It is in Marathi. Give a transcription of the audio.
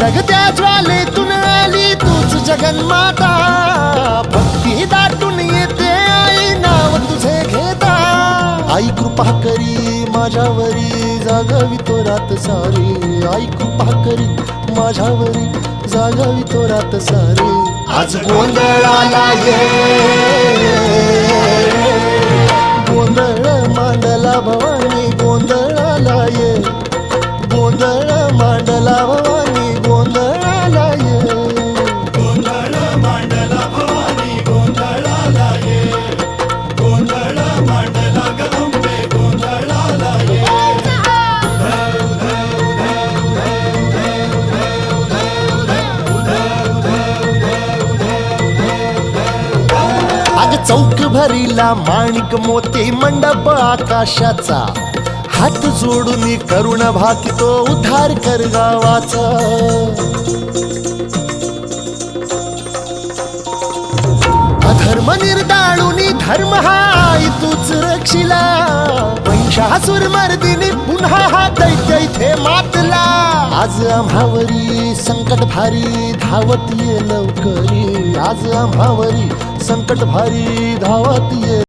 धगधगत्या ज्वालेतून आली तूच जगन्माता, भक्ती दाटून येते आई नाव तुझे घेता। आई कृपा करी माझ्यावरी जागावी तो रात सारी, आई कृपा करी माझ्यावरी जागावी तो रात सारी। आज गोंधळाला ये, गोंधळ मांडला भवानी गोंधळाला ये, गोंधळ मांडला भवानी गोंधळाला ये, गोंधळ मांडला भवानी गोंधळाला ये, गोंधळ मांडला गंबे गोंधळाला ये। अग चौक भरीला माणिक मोती मंडप आकाशाचा, हात जोडून करुण भाकितो उद्धार कर गावाचा। अधर्म निर्दाळून धर्म हा आई तूच रक्षिला, महिषासुर मर्दिनी पुन्हा हा दैत्य इथे मातला। आज आम्हावरी संकट भारी धावत ये लवकरी, आज आम्हावरी संकट भारी धावत ये।